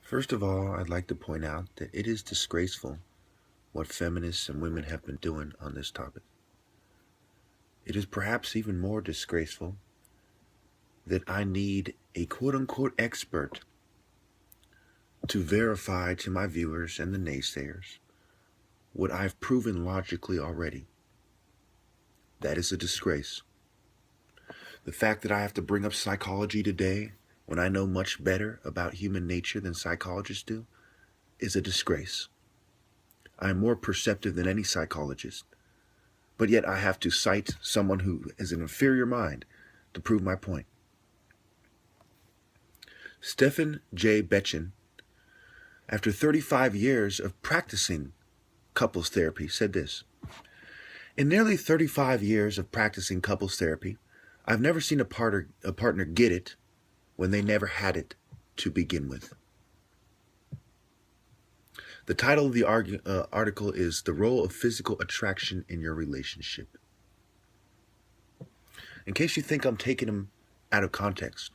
First of all, I'd like to point out that it is disgraceful what feminists and women have been doing on this topic. It is perhaps even more disgraceful that I need a quote-unquote expert to verify to my viewers and the naysayers what I've proven logically already. That is a disgrace. The fact that I have to bring up psychology today when I know much better about human nature than psychologists do is a disgrace. I am more perceptive than any psychologist, but yet I have to cite someone who has an inferior mind to prove my point. Stephen J. Betchen, after 35 years of practicing couples therapy, said this: "In nearly 35 years of practicing couples therapy, I've never seen a partner get it when they never had it to begin with." The title of the article is "The Role of Physical Attraction in Your Relationship." In case you think I'm taking him out of context,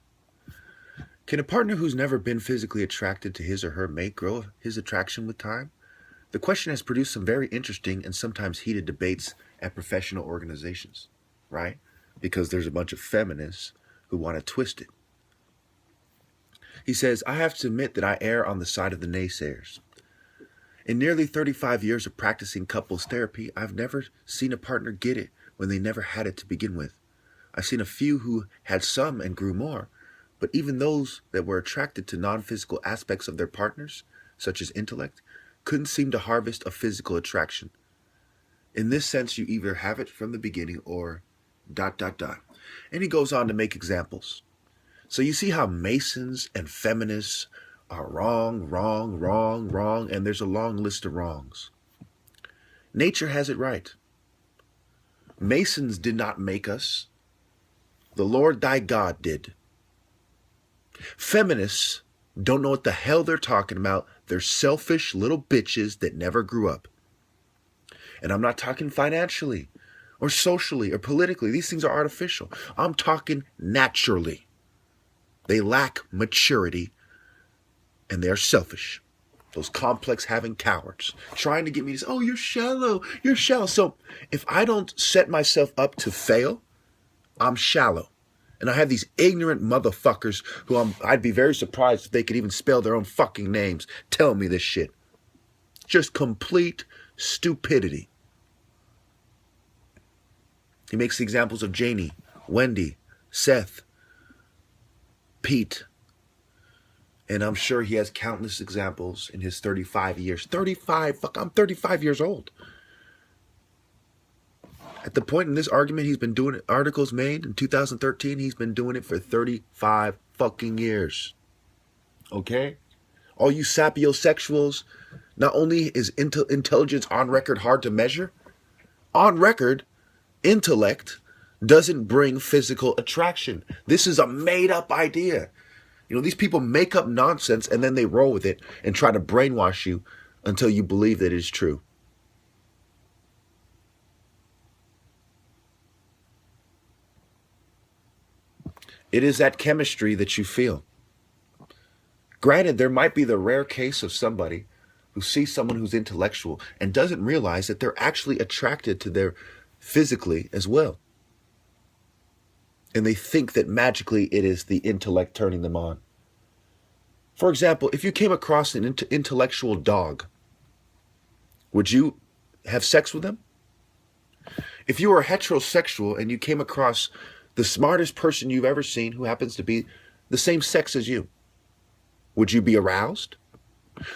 can a partner who's never been physically attracted to his or her mate grow his attraction with time? The question has produced some very interesting and sometimes heated debates at professional organizations, right? Because there's a bunch of feminists who want to twist it. He says, "I have to admit that I err on the side of the naysayers. In nearly 35 years of practicing couples therapy, I've never seen a partner get it when they never had it to begin with. I've seen a few who had some and grew more, but even those that were attracted to non-physical aspects of their partners, such as intellect, couldn't seem to harvest a physical attraction. In this sense, you either have it from the beginning or ... And he goes on to make examples. So you see how Masons and feminists are wrong, and there's a long list of wrongs. Nature has it right. Masons did not make us. The Lord thy God did. Feminists don't know what the hell they're talking about. They're selfish little bitches that never grew up. And I'm not talking financially or socially or politically. These things are artificial. I'm talking naturally. They lack maturity and they're selfish. Those complex having cowards trying to get me to say, oh, you're shallow. So if I don't set myself up to fail, I'm shallow. And I have these ignorant motherfuckers who I'd be very surprised if they could even spell their own fucking names telling me this shit. Just complete stupidity. He makes the examples of Janie, Wendy, Seth, Pete. And I'm sure he has countless examples in his 35 years. I'm 35 years old. At the point in this argument, he's been doing it, articles made in 2013, he's been doing it for 35 fucking years. Okay? All you sapiosexuals, not only is intelligence on record hard to measure, on record, intellect doesn't bring physical attraction. This is a made-up idea. You know, these people make up nonsense and then they roll with it and try to brainwash you until you believe that it is true. It is that chemistry that you feel. Granted, there might be the rare case of somebody who sees someone who's intellectual and doesn't realize that they're actually attracted to their physically as well. And they think that magically it is the intellect turning them on. For example, if you came across an intellectual dog, would you have sex with them? If you were heterosexual and you came across the smartest person you've ever seen who happens to be the same sex as you, would you be aroused?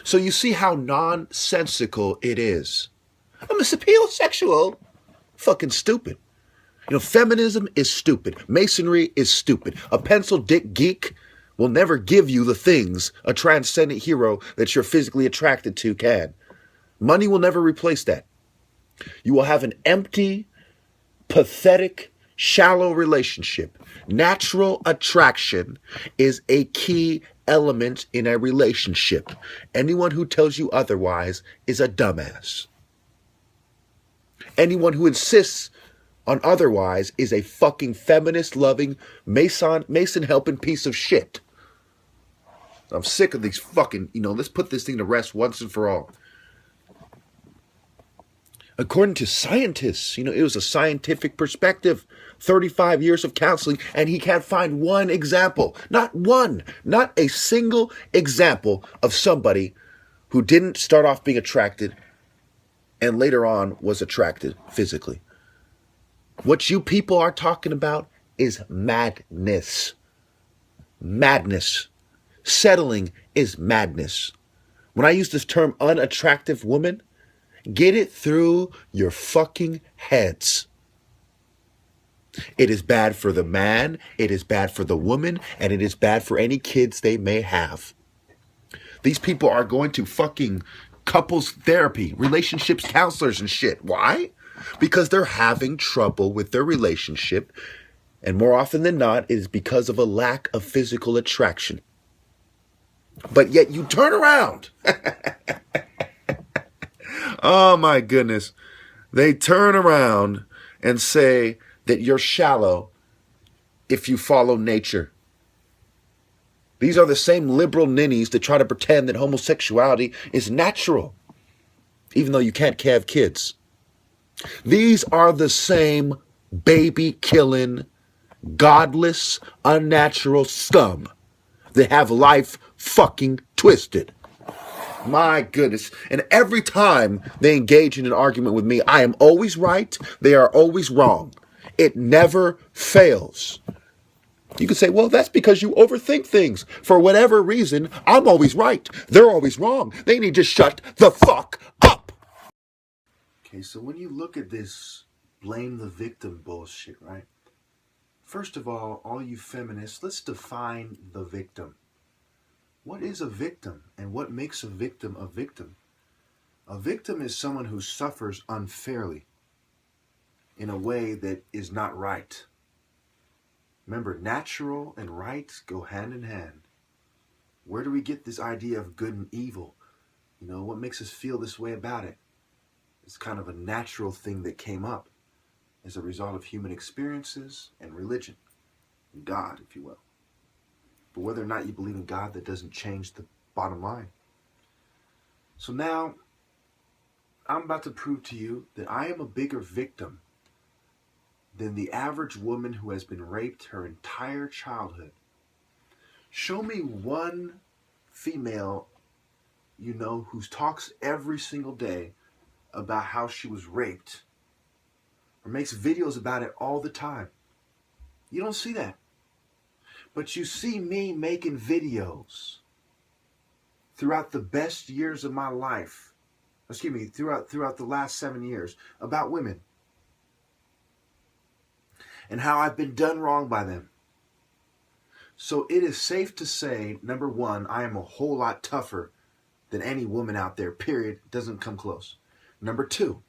So you see how nonsensical it is. I'm a sapiosexual. Fucking stupid. You know, feminism is stupid. Masonry is stupid. A pencil dick geek will never give you the things a transcendent hero that you're physically attracted to can. Money will never replace that. You will have an empty, pathetic, shallow relationship. Natural attraction is a key element in a relationship. Anyone who tells you otherwise is a dumbass. Anyone who insists on otherwise is a fucking feminist-loving, Mason-helping piece of shit. I'm sick of these fucking, let's put this thing to rest once and for all. According to scientists, it was a scientific perspective, 35 years of counseling, and he can't find one example, not one, not a single example of somebody who didn't start off being attracted and later on was attracted physically. What you people are talking about is madness. Madness. Settling is madness. When I use this term unattractive woman, get it through your fucking heads. It is bad for the man, it is bad for the woman, and it is bad for any kids they may have. These people are going to fucking couples therapy, relationships counselors and shit. Why? Because they're having trouble with their relationship, and more often than not, it is because of a lack of physical attraction. But yet you turn around. Oh my goodness. They turn around and say that you're shallow if you follow nature. These are the same liberal ninnies that try to pretend that homosexuality is natural, even though you can't have kids. These are the same baby-killing, godless, unnatural scum that have life fucking twisted. My goodness. And every time they engage in an argument with me, I am always right. They are always wrong. It never fails. You could say, well, that's because you overthink things. For whatever reason, I'm always right. They're always wrong. They need to shut the fuck up. Okay, so when you look at this blame the victim bullshit, right? First of all you feminists, let's define the victim. What is a victim and what makes a victim a victim? A victim is someone who suffers unfairly in a way that is not right. Remember, natural and right go hand in hand. Where do we get this idea of good and evil? What makes us feel this way about it? It's kind of a natural thing that came up as a result of human experiences and religion. God, if you will. But whether or not you believe in God, that doesn't change the bottom line. So now, I'm about to prove to you that I am a bigger victim than the average woman who has been raped her entire childhood. Show me one female, who talks every single day about how she was raped or makes videos about it all the time. You don't see that. But you see me making videos throughout the best years of my life. Throughout the last 7 years about women. And how I've been done wrong by them. So it is safe to say, number one, I am a whole lot tougher than any woman out there, period. Doesn't come close. Number two,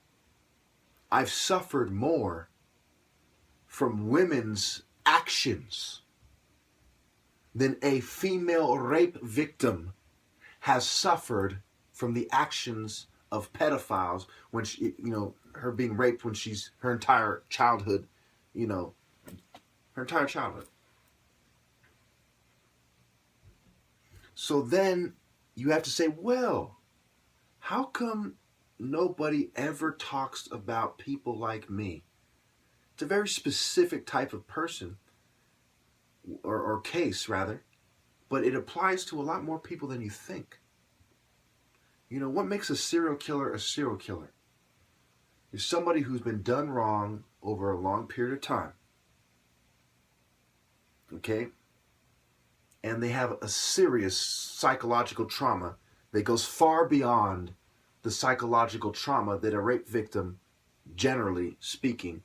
I've suffered more from women's actions than a female rape victim has suffered from the actions of pedophiles when she, her being raped when she's her entire childhood, her entire childhood. So then you have to say, well, how come nobody ever talks about people like me? It's a very specific type of person, or case rather, but it applies to a lot more people than you think. What makes a serial killer a serial killer? Is somebody who's been done wrong over a long period of time. Okay? And they have a serious psychological trauma that goes far beyond the psychological trauma that a rape victim, generally speaking,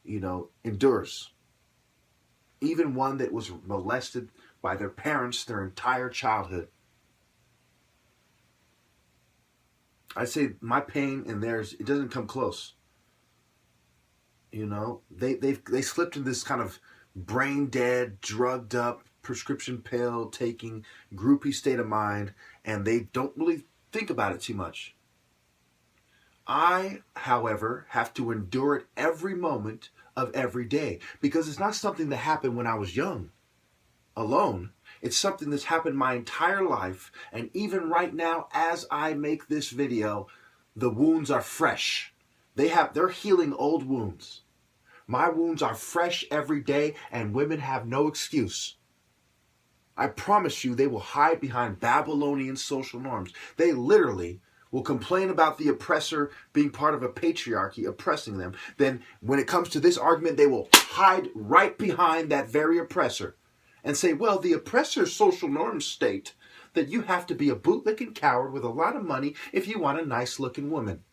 endures. Even one that was molested by their parents their entire childhood. I'd say my pain and theirs, it doesn't come close. They slipped in this kind of brain dead, drugged up, prescription pill taking, groupie state of mind, and they don't really think about it too much. I, however, have to endure it every moment of every day because it's not something that happened when I was young, alone. It's something that's happened my entire life, and even right now, as I make this video, the wounds are fresh. They're healing old wounds. My wounds are fresh every day, and women have no excuse. I promise you, they will hide behind Babylonian social norms. They literally will complain about the oppressor being part of a patriarchy oppressing them. Then when it comes to this argument, they will hide right behind that very oppressor and say, well, the oppressor's social norms state that you have to be a bootlicking coward with a lot of money if you want a nice-looking woman.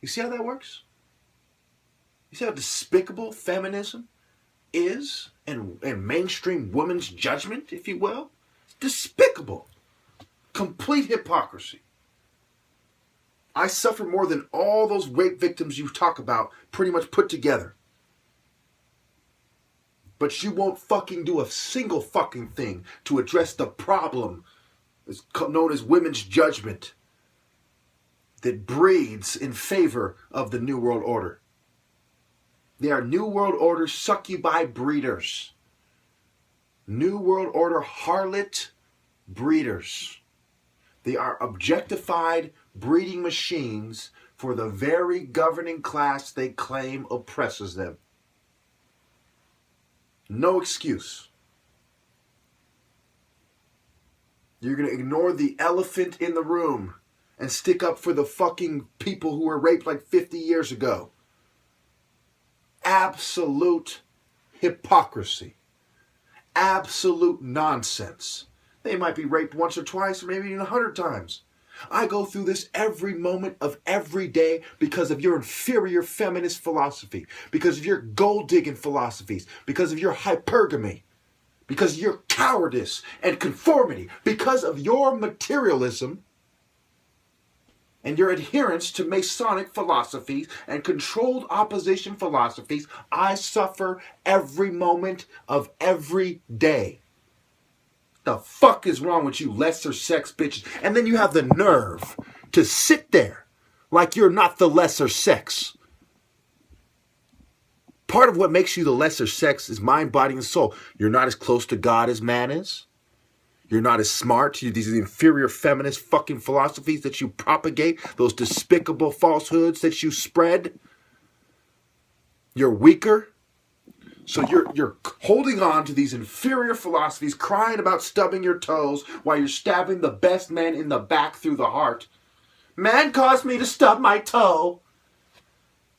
You see how that works? You see how despicable feminism is and mainstream women's judgment, if you will? It's despicable. Complete hypocrisy. I suffer more than all those rape victims you talk about pretty much put together. But you won't fucking do a single fucking thing to address the problem that's known as women's judgment that breeds in favor of the New World Order. They are New World Order succubi breeders. New World Order harlot breeders. They are objectified breeding machines for the very governing class they claim oppresses them. No excuse. You're going to ignore the elephant in the room and stick up for the fucking people who were raped like 50 years ago. Absolute hypocrisy. Absolute nonsense. They might be raped once or twice or maybe even 100 times. I go through this every moment of every day because of your inferior feminist philosophy, because of your gold-digging philosophies, because of your hypergamy, because of your cowardice and conformity, because of your materialism and your adherence to Masonic philosophies and controlled opposition philosophies. I suffer every moment of every day. The fuck is wrong with you lesser sex bitches? And then you have the nerve to sit there like you're not the lesser sex. Part of what makes you the lesser sex is mind, body, and soul. You're not as close to God as man is. You're not as smart. These are the inferior feminist fucking philosophies that you propagate. Those despicable falsehoods that you spread. You're weaker. So you're holding on to these inferior philosophies, crying about stubbing your toes while you're stabbing the best man in the back through the heart. Man caused me to stub my toe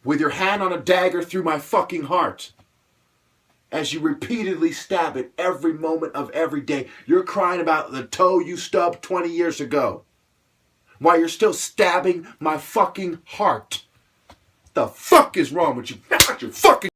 with your hand on a dagger through my fucking heart. As you repeatedly stab it every moment of every day, you're crying about the toe you stubbed 20 years ago while you're still stabbing my fucking heart. The fuck is wrong with you? Not your fucking